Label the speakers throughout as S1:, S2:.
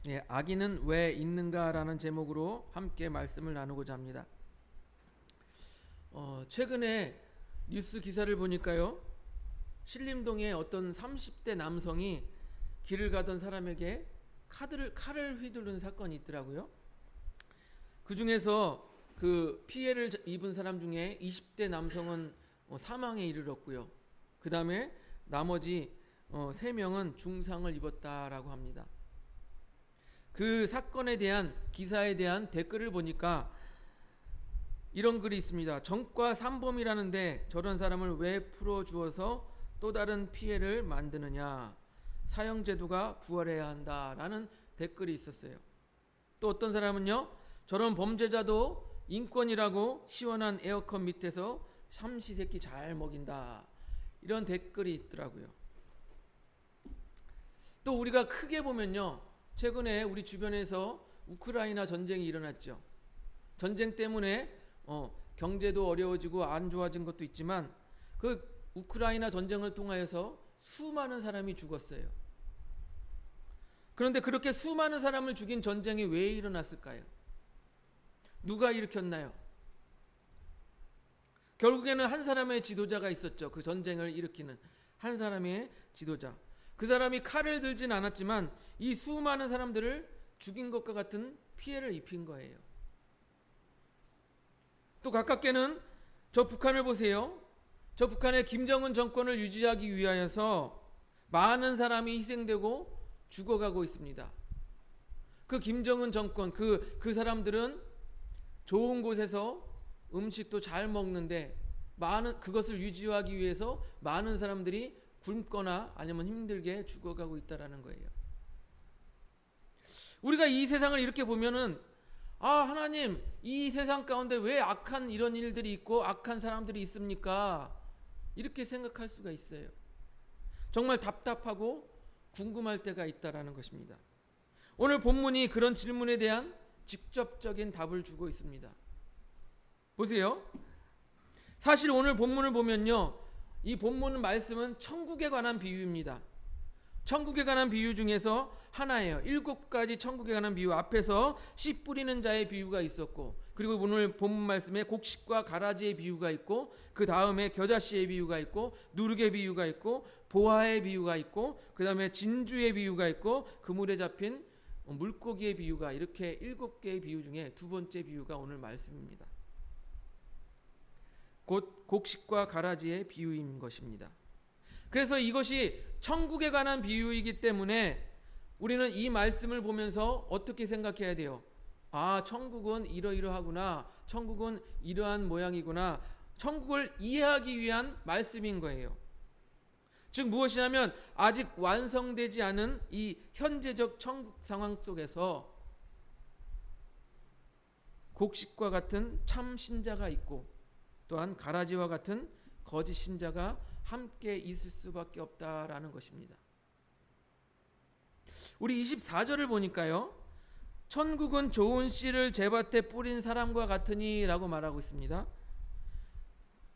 S1: 예, 악인은 왜 있는가라는 제목으로 함께 말씀을 나누고자 합니다. 최근에 뉴스 기사를 보니까요, 신림동에 어떤 30대 남성이 길을 가던 사람에게 칼을 휘두른 사건이 있더라고요. 그 중에서 그 피해를 입은 사람 중에 20대 남성은 사망에 이르렀고요. 그 다음에 나머지 3명은 중상을 입었다라고 합니다. 그 사건에 대한 기사에 대한 댓글을 보니까 이런 글이 있습니다. 정과 삼범이라는데 저런 사람을 왜 풀어주어서 또 다른 피해를 만드느냐. 사형제도가 부활해야 한다라는 댓글이 있었어요. 또 어떤 사람은요, 저런 범죄자도 인권이라고 시원한 에어컨 밑에서 삼시세끼 잘 먹인다, 이런 댓글이 있더라고요. 또 우리가 크게 보면요, 최근에 우리 주변에서 우크라이나 전쟁이 일어났죠. 전쟁 때문에 경제도 어려워지고 안 좋아진 것도 있지만 그 우크라이나 전쟁을 통하여서 수많은 사람이 죽었어요. 그런데 그렇게 수많은 사람을 죽인 전쟁이 왜 일어났을까요? 누가 일으켰나요? 결국에는 한 사람의 지도자가 있었죠. 그 전쟁을 일으키는 한 사람의 지도자. 그 사람이 칼을 들진 않았지만 이 수많은 사람들을 죽인 것과 같은 피해를 입힌 거예요. 또 가깝게는 저 북한을 보세요. 저 북한의 김정은 정권을 유지하기 위하여서 많은 사람이 희생되고 죽어가고 있습니다. 그 김정은 정권, 그 사람들은 좋은 곳에서 음식도 잘 먹는데 그것을 유지하기 위해서 많은 사람들이 굶거나 아니면 힘들게 죽어가고 있다라는 거예요. 우리가 이 세상을 이렇게 보면은, 하나님, 이 세상 가운데 왜 악한 이런 일들이 있고 악한 사람들이 있습니까? 이렇게 생각할 수가 있어요. 정말 답답하고 궁금할 때가 있다라는 것입니다. 오늘 본문이 그런 질문에 대한 직접적인 답을 주고 있습니다. 보세요. 사실 오늘 본문을 보면요, 이 본문 말씀은 천국에 관한 비유입니다. 천국에 관한 비유 중에서 하나예요. 7가지 천국에 관한 비유. 앞에서 씨 뿌리는 자의 비유가 있었고, 그리고 오늘 본문 말씀에 곡식과 가라지의 비유가 있고, 그 다음에 겨자씨의 비유가 있고, 누룩의 비유가 있고, 보화의 비유가 있고, 그 다음에 진주의 비유가 있고, 그물에 잡힌 물고기의 비유가, 이렇게 7개의 비유 중에 두 번째 비유가 오늘 말씀입니다. 곧 곡식과 가라지의 비유인 것입니다. 그래서 이것이 천국에 관한 비유이기 때문에 우리는 이 말씀을 보면서 어떻게 생각해야 돼요? 천국은 이러이러하구나. 천국은 이러한 모양이구나. 천국을 이해하기 위한 말씀인 거예요. 즉 무엇이냐면 아직 완성되지 않은 이 현재적 천국 상황 속에서 곡식과 같은 참 신자가 있고, 또한 가라지와 같은 거짓 신자가 함께 있을 수밖에 없다라는 것입니다. 우리 24절을 보니까요, 천국은 좋은 씨를 제밭에 뿌린 사람과 같으니 라고 말하고 있습니다.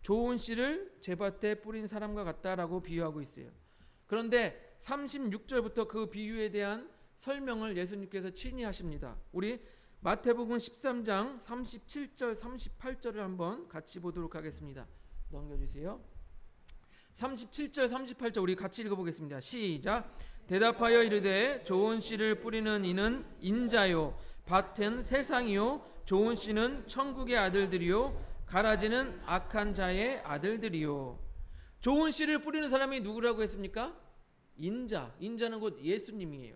S1: 좋은 씨를 제밭에 뿌린 사람과 같다라고 비유하고 있어요. 그런데 36절부터 그 비유에 대한 설명을 예수님께서 친히 하십니다. 우리 마태복음 13장 37절 38절을 한번 같이 보도록 하겠습니다. 넘겨주세요. 37절 38절 우리 같이 읽어보겠습니다. 시작. 대답하여 이르되 좋은 씨를 뿌리는 이는 인자요 밭은 세상이요 좋은 씨는 천국의 아들들이요 가라지는 악한 자의 아들들이요. 좋은 씨를 뿌리는 사람이 누구라고 했습니까? 인자는 곧 예수님이에요.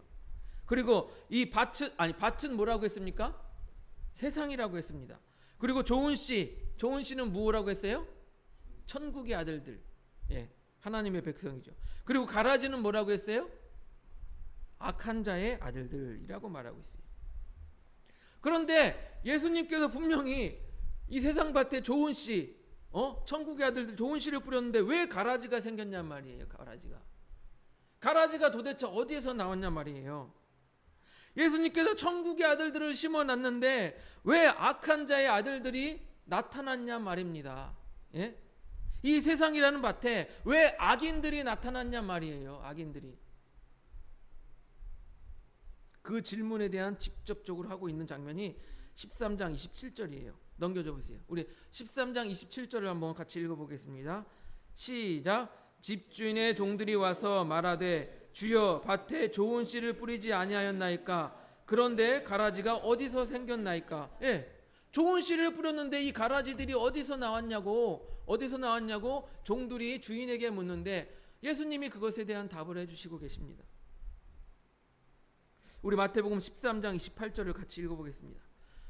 S1: 그리고 이 밭은 뭐라고 했습니까? 세상이라고 했습니다. 그리고 좋은 씨는 뭐라고 했어요? 천국의 아들들, 하나님의 백성이죠. 그리고 가라지는 뭐라고 했어요? 악한 자의 아들들이라고 말하고 있어요. 그런데 예수님께서 분명히 이 세상 밭에 좋은 씨, 천국의 아들들 좋은 씨를 뿌렸는데 왜 가라지가 생겼냔 말이에요. 가라지가 도대체 어디에서 나왔냐 말이에요. 예수님께서 천국의 아들들을 심어놨는데 왜 악한 자의 아들들이 나타났냐 말입니다. 이 세상이라는 밭에 왜 악인들이 나타났냐 말이에요. 악인들이. 그 질문에 대한 직접적으로 하고 있는 장면이 13장 27절이에요. 넘겨줘 보세요. 우리 13장 27절을 한번 같이 읽어보겠습니다. 시작. 집주인의 종들이 와서 말하되 주여 밭에 좋은 씨를 뿌리지 아니하였나이까? 그런데 가라지가 어디서 생겼나이까? 예, 좋은 씨를 뿌렸는데 이 가라지들이 어디서 나왔냐고 종들이 주인에게 묻는데 예수님이 그것에 대한 답을 해주시고 계십니다. 우리 마태복음 13장 28절을 같이 읽어보겠습니다.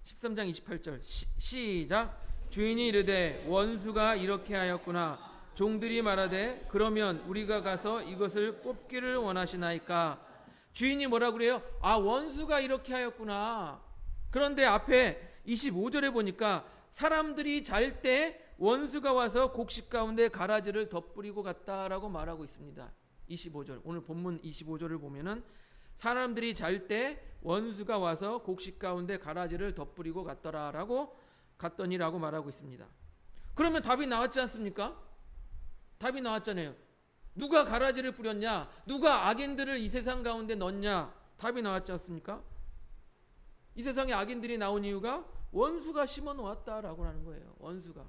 S1: 13장 28절 시작. 주인이 이르되 원수가 이렇게 하였구나. 종들이 말하되 그러면 우리가 가서 이것을 뽑기를 원하시나이까? 주인이 뭐라 그래요? 아, 원수가 이렇게 하였구나. 그런데 앞에 25절에 보니까 사람들이 잘 때 원수가 와서 곡식 가운데 가라지를 덧뿌리고 갔다라고 말하고 있습니다. 25절, 오늘 본문 25절을 보면은 사람들이 잘 때 원수가 와서 곡식 가운데 가라지를 덧뿌리고 갔더니라고 말하고 있습니다. 그러면 답이 나왔지 않습니까? 답이 나왔잖아요. 누가 가라지를 뿌렸냐? 누가 악인들을 이 세상 가운데 넣었냐? 답이 나왔지 않습니까? 이 세상에 악인들이 나온 이유가 원수가 심어 놓았다라고 하는 거예요. 원수가.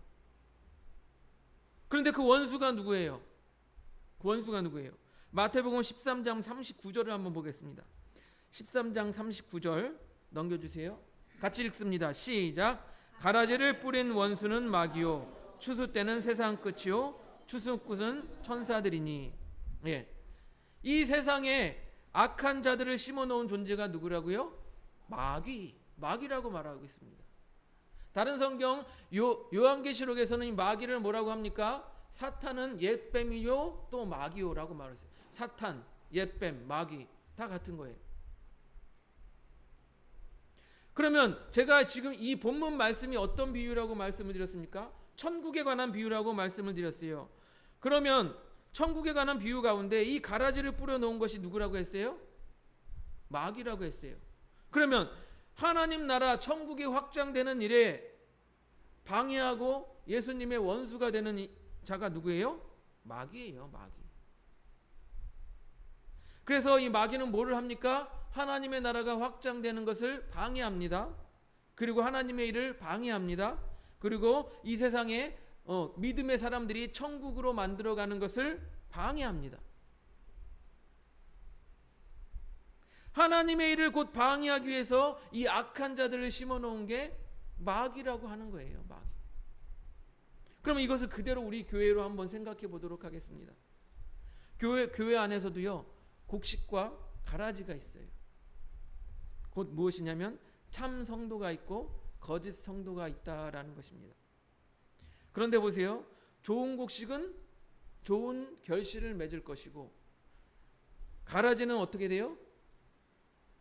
S1: 그런데 그 원수가 누구예요? 그 원수가 누구예요? 마태복음 13장 39절을 한번 보겠습니다. 13장 39절 넘겨주세요. 같이 읽습니다. 시작. 가라지를 뿌린 원수는 마귀요 추수 때는 세상 끝이요 추수꾼은 천사들이니. 예, 이 세상에 악한 자들을 심어놓은 존재가 누구라고요? 마귀라고 말하고 있습니다. 다른 성경 요한계시록에서는 이 마귀를 뭐라고 합니까? 사탄은 옛뱀이요 또 마귀요라고 말했어요. 사탄, 옛뱀, 마귀 다 같은 거예요. 그러면 제가 지금 이 본문 말씀이 어떤 비유라고 말씀을 드렸습니까? 천국에 관한 비유라고 말씀을 드렸어요. 그러면 천국에 관한 비유 가운데 이 가라지를 뿌려놓은 것이 누구라고 했어요? 마귀라고 했어요. 그러면 하나님 나라 천국이 확장되는 일에 방해하고 예수님의 원수가 되는 자가 누구예요? 마귀예요. 마귀. 그래서 이 마귀는 뭐를 합니까? 하나님의 나라가 확장되는 것을 방해합니다. 그리고 하나님의 일을 방해합니다. 그리고 이 세상에 믿음의 사람들이 천국으로 만들어가는 것을 방해합니다. 하나님의 일을 곧 방해하기 위해서 이 악한 자들을 심어놓은 게 마귀라고 하는 거예요. 마귀. 그러면 이것을 그대로 우리 교회로 한번 생각해 보도록 하겠습니다. 교회 안에서도요, 곡식과 가라지가 있어요. 곧 무엇이냐면 참 성도가 있고 거짓 성도가 있다라는 것입니다. 그런데 보세요. 좋은 곡식은 좋은 결실을 맺을 것이고 가라지는 어떻게 돼요?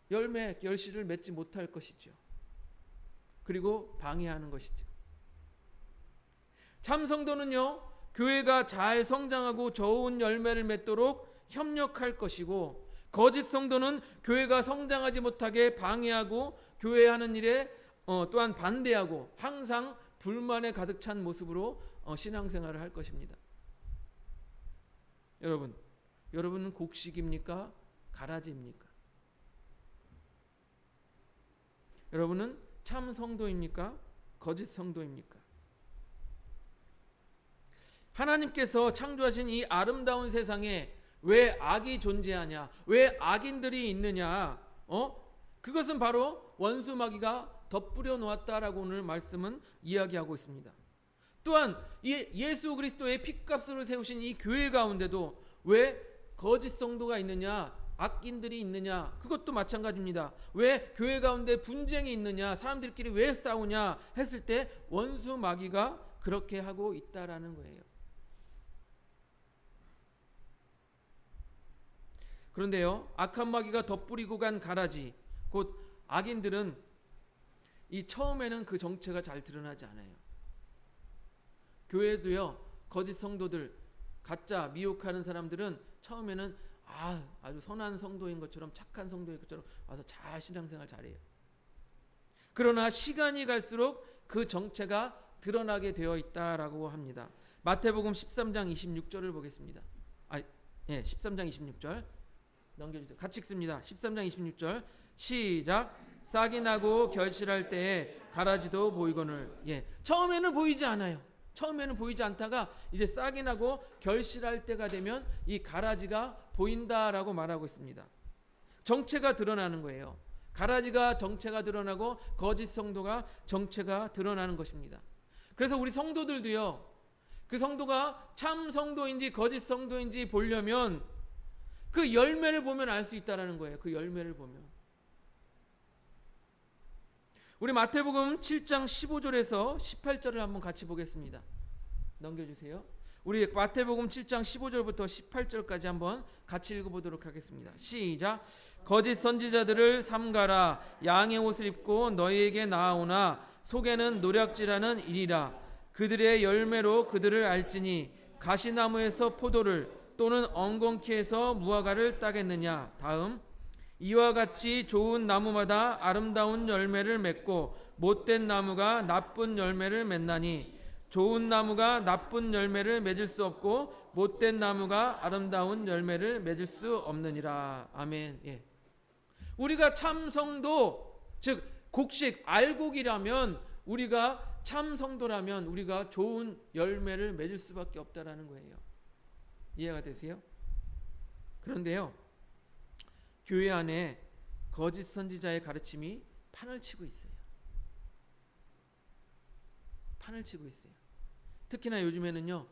S1: 결실을 맺지 못할 것이죠. 그리고 방해하는 것이죠. 참 성도는요, 교회가 잘 성장하고 좋은 열매를 맺도록 협력할 것이고 거짓 성도는 교회가 성장하지 못하게 방해하고 교회 하는 일에 또한 반대하고 항상 불만에 가득 찬 모습으로 신앙생활을 할 것입니다. 여러분은 곡식입니까? 가라지입니까? 여러분은 참 성도입니까? 거짓 성도입니까? 하나님께서 창조하신 이 아름다운 세상에 왜 악이 존재하냐? 왜 악인들이 있느냐? 그것은 바로 원수 마귀가 덧뿌려 놓았다라고 오늘 말씀은 이야기하고 있습니다. 또한 예수 그리스도의 핏값으로 세우신 이 교회 가운데도 왜 거짓 성도가 있느냐? 악인들이 있느냐? 그것도 마찬가지입니다. 왜 교회 가운데 분쟁이 있느냐? 사람들끼리 왜 싸우냐? 했을 때 원수 마귀가 그렇게 하고 있다라는 거예요. 그런데요, 악한 마귀가 덧뿌리고 간 가라지, 곧 악인들은 이 처음에는 그 정체가 잘 드러나지 않아요. 교회도요, 거짓 성도들, 가짜 미혹하는 사람들은 처음에는 아주 선한 성도인 것처럼, 착한 성도인 것처럼 와서 잘 신앙생활 잘해요. 그러나 시간이 갈수록 그 정체가 드러나게 되어 있다라고 합니다. 마태복음 13장 26절을 보겠습니다. 13장 26절 넘겨주세요. 같이 읽습니다. 13장 26절 시작. 싹이 나고 결실할 때에 가라지도 보이거늘. 처음에는 보이지 않아요. 처음에는 보이지 않다가 이제 싹이 나고 결실할 때가 되면 이 가라지가 보인다라고 말하고 있습니다. 정체가 드러나는 거예요. 가라지가 정체가 드러나고 거짓 성도가 정체가 드러나는 것입니다. 그래서 우리 성도들도요, 그 성도가 참 성도인지 거짓 성도인지 보려면 그 열매를 보면 알 수 있다라는 거예요. 그 열매를 보면. 우리 마태복음 7장 15절에서 18절을 한번 같이 보겠습니다. 넘겨주세요. 우리 마태복음 7장 15절부터 18절까지 한번 같이 읽어보도록 하겠습니다. 시작. 거짓 선지자들을 삼가라. 양의 옷을 입고 너희에게 나아오나 속에는 노략질하는 이리라. 그들의 열매로 그들을 알지니 가시나무에서 포도를 또는 엉겅퀴에서 무화과를 따겠느냐. 다음. 이와 같이 좋은 나무마다 아름다운 열매를 맺고 못된 나무가 나쁜 열매를 맺나니 좋은 나무가 나쁜 열매를 맺을 수 없고 못된 나무가 아름다운 열매를 맺을 수 없느니라. 아멘. 우리가 참 성도, 즉 곡식 알곡이라면, 우리가 참 성도라면 우리가 좋은 열매를 맺을 수밖에 없다라는 거예요. 이해가 되세요? 그런데요, 교회 안에 거짓 선지자의 가르침이 판을 치고 있어요. 판을 치고 있어요. 특히나 요즘에는요,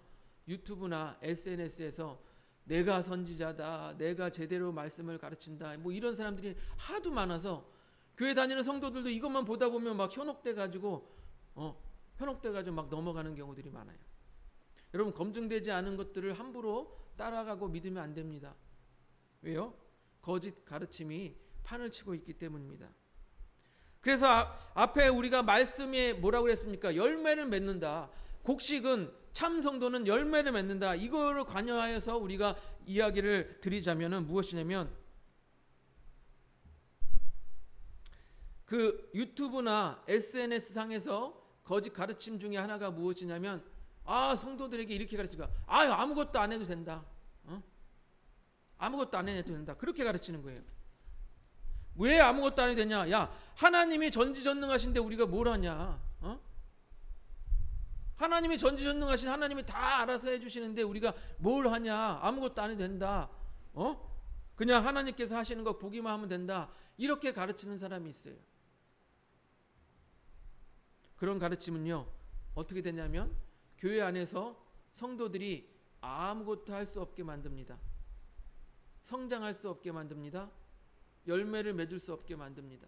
S1: 유튜브나 SNS에서 내가 선지자다, 내가 제대로 말씀을 가르친다, 뭐 이런 사람들이 하도 많아서 교회 다니는 성도들도 이것만 보다 보면 막 현혹돼 가지고 막 넘어가는 경우들이 많아요. 여러분, 검증되지 않은 것들을 함부로 따라가고 믿으면 안 됩니다. 왜요? 거짓 가르침이 판을 치고 있기 때문입니다. 그래서 앞에 우리가 말씀에 뭐라고 그랬습니까? 열매를 맺는다. 곡식은, 참 성도는 열매를 맺는다. 이거를 관여하여서 우리가 이야기를 드리자면은 무엇이냐면, 그 유튜브나 SNS 상에서 거짓 가르침 중에 하나가 무엇이냐면, 성도들에게 이렇게 가르치고, 아무것도 안 해도 된다. 아무것도 안 해도 된다. 그렇게 가르치는 거예요. 왜 아무것도 안 해도 되냐? 야, 하나님이 전지전능하신데 우리가 뭘 하냐? 하나님이 전지전능하신 하나님이 다 알아서 해주시는데 우리가 뭘 하냐? 아무것도 안 해도 된다. 그냥 하나님께서 하시는 거 보기만 하면 된다. 이렇게 가르치는 사람이 있어요. 그런 가르침은요, 어떻게 되냐면 교회 안에서 성도들이 아무것도 할 수 없게 만듭니다. 성장할 수 없게 만듭니다. 열매를 맺을 수 없게 만듭니다.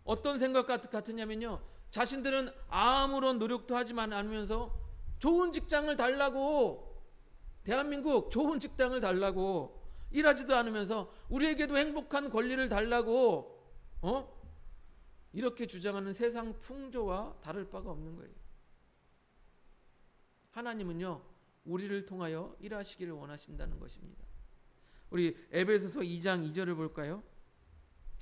S1: 어떤 생각 같으냐면요, 자신들은 아무런 노력도 하지만 않으면서 좋은 직장을 달라고, 대한민국 좋은 직장을 달라고, 일하지도 않으면서 우리에게도 행복한 권리를 달라고 이렇게 주장하는 세상 풍조와 다를 바가 없는 거예요. 하나님은요, 우리를 통하여 일하시기를 원하신다는 것입니다. 우리 에베소서 2장 2절을 볼까요?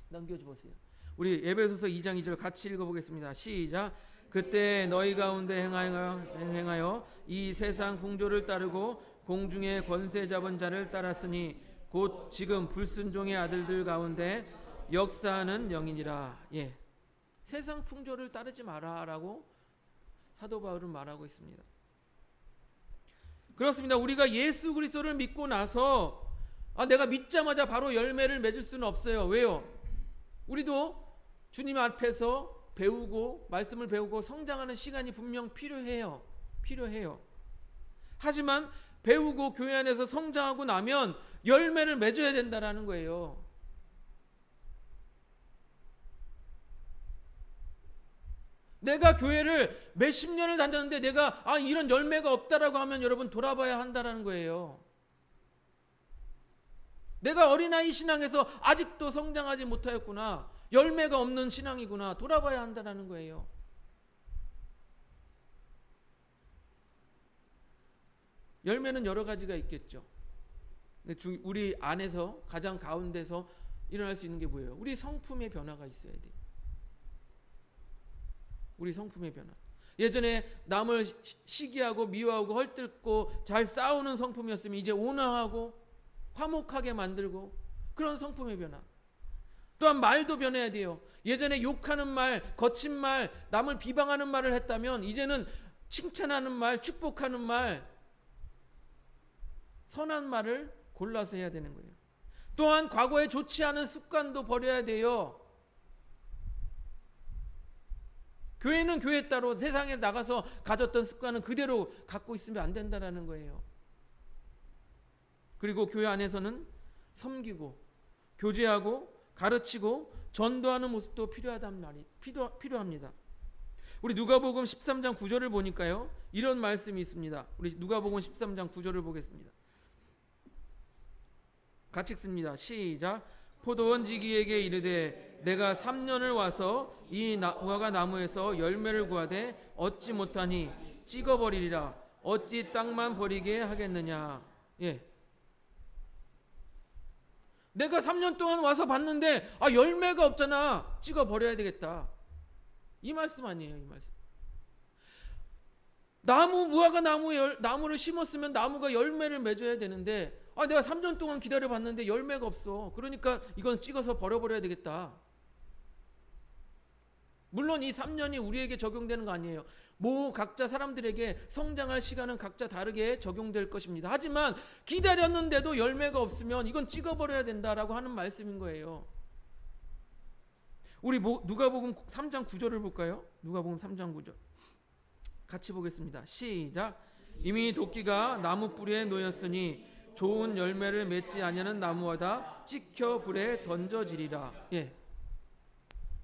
S1: 넘겨주세요. 우리 에베소서 2장 2절 같이 읽어보겠습니다. 시작. 그때 너희 가운데 행하여 이 세상 풍조를 따르고 공중의 권세 잡은 자를 따랐으니 곧 지금 불순종의 아들들 가운데 역사하는 영이니라. 세상 풍조를 따르지 마라라고 사도 바울은 말하고 있습니다. 그렇습니다. 우리가 예수 그리스도를 믿고 나서 내가 믿자마자 바로 열매를 맺을 수는 없어요. 왜요? 우리도 주님 앞에서 배우고 말씀을 배우고 성장하는 시간이 분명 필요해요. 하지만 배우고 교회 안에서 성장하고 나면 열매를 맺어야 된다라는 거예요. 내가 교회를 몇십 년을 다녔는데 내가 이런 열매가 없다라고 하면 여러분 돌아봐야 한다라는 거예요. 내가 어린아이 신앙에서 아직도 성장하지 못하였구나. 열매가 없는 신앙이구나. 돌아봐야 한다라는 거예요. 열매는 여러 가지가 있겠죠. 우리 안에서 가장 가운데서 일어날 수 있는 게 뭐예요? 우리 성품의 변화가 있어야 돼요. 우리 성품의 변화. 예전에 남을 시기하고 미워하고 헐뜯고 잘 싸우는 성품이었으면 이제 온화하고 화목하게 만들고 그런 성품의 변화. 또한 말도 변해야 돼요. 예전에 욕하는 말, 거친 말, 남을 비방하는 말을 했다면 이제는 칭찬하는 말, 축복하는 말, 선한 말을 골라서 해야 되는 거예요. 또한 과거에 좋지 않은 습관도 버려야 돼요. 교회는 교회 따로 세상에 나가서 가졌던 습관은 그대로 갖고 있으면 안 된다는 거예요. 그리고 교회 안에서는 섬기고 교제하고 가르치고 전도하는 모습도 필요합니다. 우리 누가복음 13장 9절을 보니까요, 이런 말씀이 있습니다. 우리 누가복음 13장 9절을 보겠습니다. 같이 읽습니다. 시작. 포도원지기에게 이르되 내가 3년을 와서 이 무화과 나무에서 열매를 구하되 얻지 못하니 찍어버리리라. 어찌 땅만 버리게 하겠느냐. 예. 내가 3년 동안 와서 봤는데 열매가 없잖아. 찍어버려야 되겠다. 이 말씀 아니에요. 이 말씀. 무화과 나무를 심었으면 나무가 열매를 맺어야 되는데 내가 3년 동안 기다려봤는데 열매가 없어. 그러니까 이건 찍어서 버려버려야 되겠다. 물론 이 3년이 우리에게 적용되는 거 아니에요. 각자 사람들에게 성장할 시간은 각자 다르게 적용될 것입니다. 하지만 기다렸는데도 열매가 없으면 이건 찍어버려야 된다라고 하는 말씀인 거예요. 우리 누가복음 3장 9절을 볼까요? 누가복음 3장 9절 같이 보겠습니다. 시작. 이미 도끼가 나무 뿌리에 놓였으니 좋은 열매를 맺지 아니하는 나무마다 찍혀 불에 던져지리라. 예.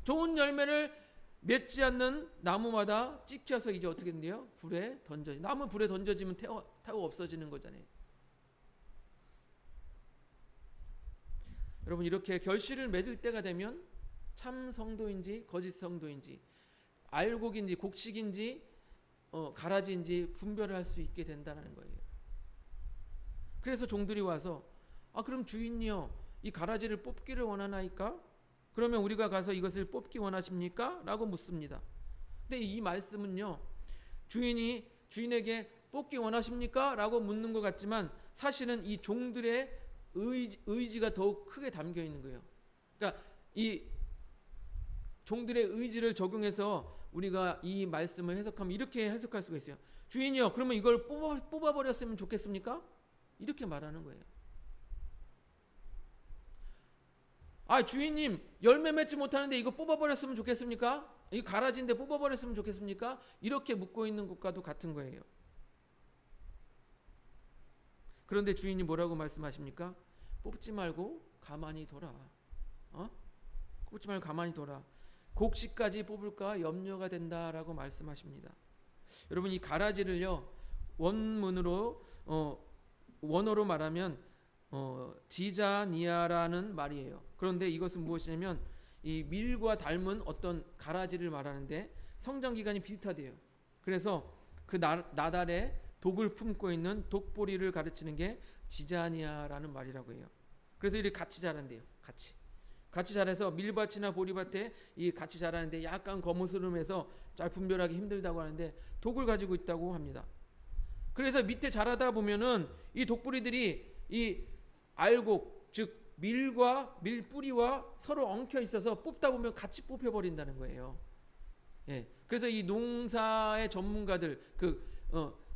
S1: 좋은 열매를 맺지 않는 나무마다 찍혀서 이제 어떻게 된대요? 불에 던져. 나무 불에 던져지면 타고 없어지는 거잖아요. 여러분, 이렇게 결실을 맺을 때가 되면 참 성도인지 거짓 성도인지, 알곡인지 곡식인지 가라지인지 분별을 할 수 있게 된다는 거예요. 그래서 종들이 와서 그럼 주인이요, 이 가라지를 뽑기를 원하나이까? 그러면 우리가 가서 이것을 뽑기 원하십니까? 라고 묻습니다. 근데 이 말씀은요, 주인에게 뽑기 원하십니까? 라고 묻는 것 같지만 사실은 이 종들의 의지가 더욱 크게 담겨 있는 거예요. 그러니까 이 종들의 의지를 적용해서 우리가 이 말씀을 해석하면 이렇게 해석할 수가 있어요. 주인이요, 그러면 이걸 뽑아버렸으면 좋겠습니까? 이렇게 말하는 거예요. 주인님, 열매 맺지 못하는데 이거 뽑아버렸으면 좋겠습니까? 이 가라지인데 뽑아버렸으면 좋겠습니까? 이렇게 묻고 있는 것과도 같은 거예요. 그런데 주인이 뭐라고 말씀하십니까? 뽑지 말고 가만히 둬라. 뽑지 말고 가만히 둬라. 곡식까지 뽑을까 염려가 된다라고 말씀하십니다. 여러분, 이 가라지를요, 원어로 말하면 지자니아라는 말이에요. 그런데 이것은 무엇이냐면 이 밀과 닮은 어떤 가라지를 말하는데 성장 기간이 비슷하대요. 그래서 그 나달에 독을 품고 있는 독보리를 가르치는 게 지자니아라는 말이라고 해요. 그래서 이렇게 같이 자란대요. 같이 자라서 밀밭이나 보리밭에 이 같이 자라는데 약간 거무스름해서 잘 분별하기 힘들다고 하는데 독을 가지고 있다고 합니다. 그래서 밑에 자라다 보면은 이 독보리들이 이 알곡, 즉 밀과 밀뿌리와 서로 엉켜 있어서 뽑다 보면 같이 뽑혀버린다는 거예요. 예. 그래서 이 농사의 전문가들,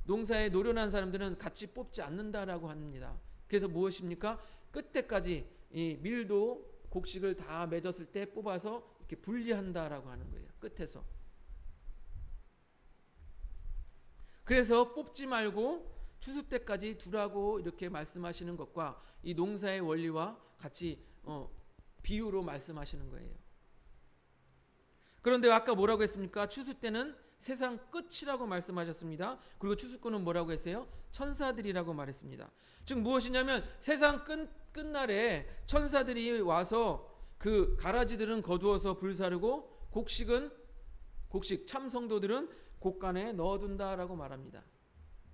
S1: 농사에 노련한 사람들은 같이 뽑지 않는다라고 합니다. 그래서 무엇입니까? 끝에까지 이 밀도 곡식을 다 맺었을 때 뽑아서 이렇게 분리한다라고 하는 거예요. 끝에서. 그래서 뽑지 말고 추수 때까지 두라고 이렇게 말씀하시는 것과 이 농사의 원리와 같이 비유로 말씀하시는 거예요. 그런데 아까 뭐라고 했습니까? 추수 때는 세상 끝이라고 말씀하셨습니다. 그리고 추수꾼은 뭐라고 했어요? 천사들이라고 말했습니다. 즉 무엇이냐면 세상 끝날에 천사들이 와서 그 가라지들은 거두어서 불사르고 곡식 참성도들은 곡간에 넣어둔다라고 말합니다.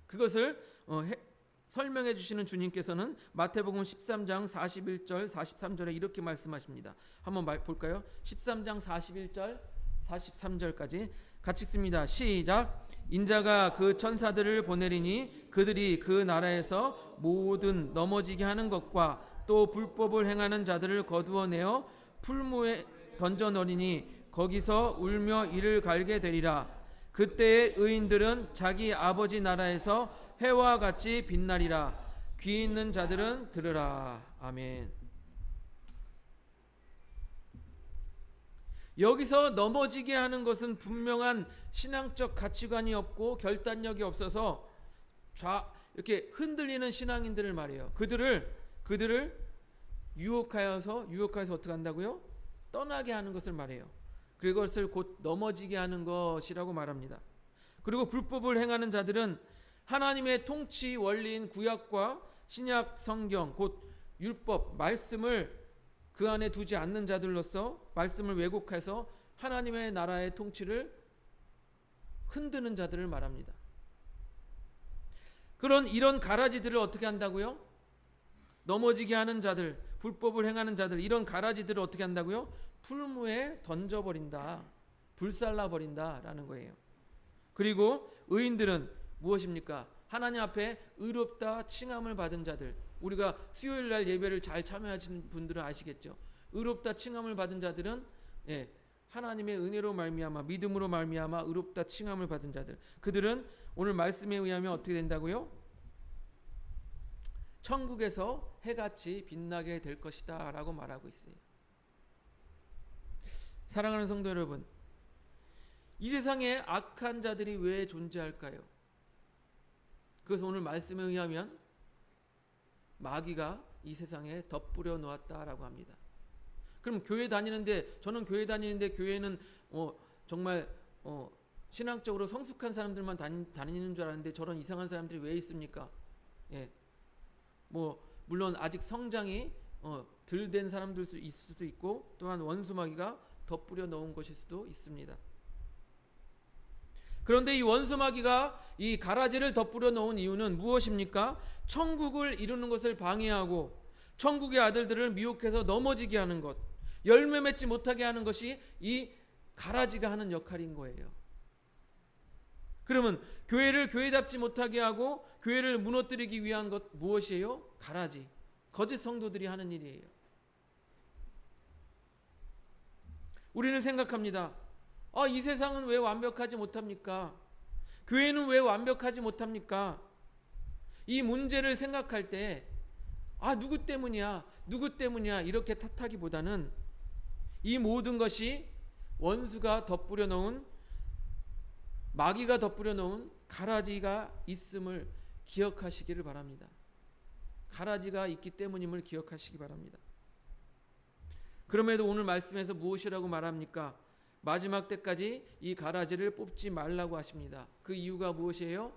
S1: 그것을 설명해 주시는 주님께서는 마태복음 13장 41절 43절에 이렇게 말씀하십니다. 한번 볼까요? 13장 41절 43절까지 같이 읽습니다. 시작. 인자가 그 천사들을 보내리니 그들이 그 나라에서 모든 넘어지게 하는 것과 또 불법을 행하는 자들을 거두어내어 풀무에 던져넣으니 거기서 울며 이를 갈게 되리라. 그때의 의인들은 자기 아버지 나라에서 해와 같이 빛나리라. 귀 있는 자들은 들으라. 아멘. 여기서 넘어지게 하는 것은 분명한 신앙적 가치관이 없고 결단력이 없어서 이렇게 흔들리는 신앙인들을 말해요. 그들을 유혹하여서 어떻게 한다고요? 떠나게 하는 것을 말해요. 그것을 곧 넘어지게 하는 것이라고 말합니다. 그리고 불법을 행하는 자들은 하나님의 통치 원리인 구약과 신약 성경 곧 율법 말씀을 그 안에 두지 않는 자들로서 말씀을 왜곡해서 하나님의 나라의 통치를 흔드는 자들을 말합니다. 이런 가라지들을 어떻게 한다고요? 넘어지게 하는 자들, 불법을 행하는 자들, 이런 가라지들을 어떻게 한다고요? 풀무에 던져버린다, 불살라버린다라는 거예요. 그리고 의인들은 무엇입니까? 하나님 앞에 의롭다 칭함을 받은 자들. 우리가 수요일 날 예배를 잘 참여하시는 분들은 아시겠죠? 의롭다 칭함을 받은 자들은 하나님의 은혜로 말미암아 믿음으로 말미암아 의롭다 칭함을 받은 자들. 그들은 오늘 말씀에 의하면 어떻게 된다고요? 천국에서 해같이 빛나게 될 것이다 라고 말하고 있어요. 사랑하는 성도 여러분, 이 세상에 악한 자들이 왜 존재할까요? 그래서 오늘 말씀에 의하면 마귀가 이 세상에 덧뿌려 놓았다라고 합니다. 그럼 저는 교회 다니는데 교회는 정말 신앙적으로 성숙한 사람들만 다니는 줄 알았는데 저런 이상한 사람들이 왜 있습니까? 물론 아직 성장이 덜 된 사람들도 있을 수도 있고 또한 원수마귀가 덧뿌려 놓은 것일 수도 있습니다. 그런데 이 원수마귀가 이 가라지를 덧뿌려 놓은 이유는 무엇입니까? 천국을 이루는 것을 방해하고 천국의 아들들을 미혹해서 넘어지게 하는 것, 열매 맺지 못하게 하는 것이 이 가라지가 하는 역할인 거예요. 그러면 교회를 교회답지 못하게 하고 교회를 무너뜨리기 위한 것 무엇이에요? 가라지, 거짓 성도들이 하는 일이에요. 우리는 생각합니다. 이 세상은 왜 완벽하지 못합니까? 교회는 왜 완벽하지 못합니까? 이 문제를 생각할 때 누구 때문이야 이렇게 탓하기보다는 이 모든 것이 원수가 덧뿌려 놓은, 마귀가 덧뿌려 놓은 가라지가 있음을 기억하시기를 바랍니다. 가라지가 있기 때문임을 기억하시기 바랍니다. 그럼에도 오늘 말씀에서 무엇이라고 말합니까? 마지막 때까지 이 가라지를 뽑지 말라고 하십니다. 그 이유가 무엇이에요?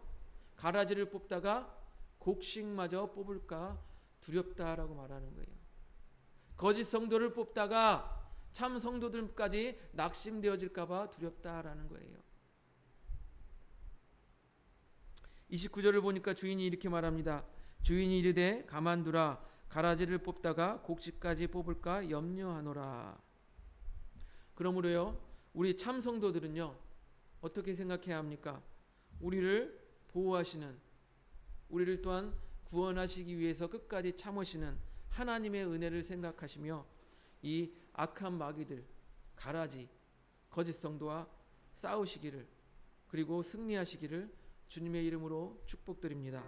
S1: 가라지를 뽑다가 곡식마저 뽑을까 두렵다라고 말하는 거예요. 거짓 성도를 뽑다가 참 성도들까지 낙심되어질까봐 두렵다라는 거예요. 29절을 보니까 주인이 이렇게 말합니다. 주인이 이르되 가만두라, 가라지를 뽑다가 곡식까지 뽑을까 염려하노라. 그러므로요, 우리 참 성도들은요 어떻게 생각해야 합니까? 우리를 보호하시는, 우리를 또한 구원하시기 위해서 끝까지 참으시는 하나님의 은혜를 생각하시며 이 악한 마귀들, 가라지, 거짓 성도와 싸우시기를, 그리고 승리하시기를 주님의 이름으로 축복드립니다.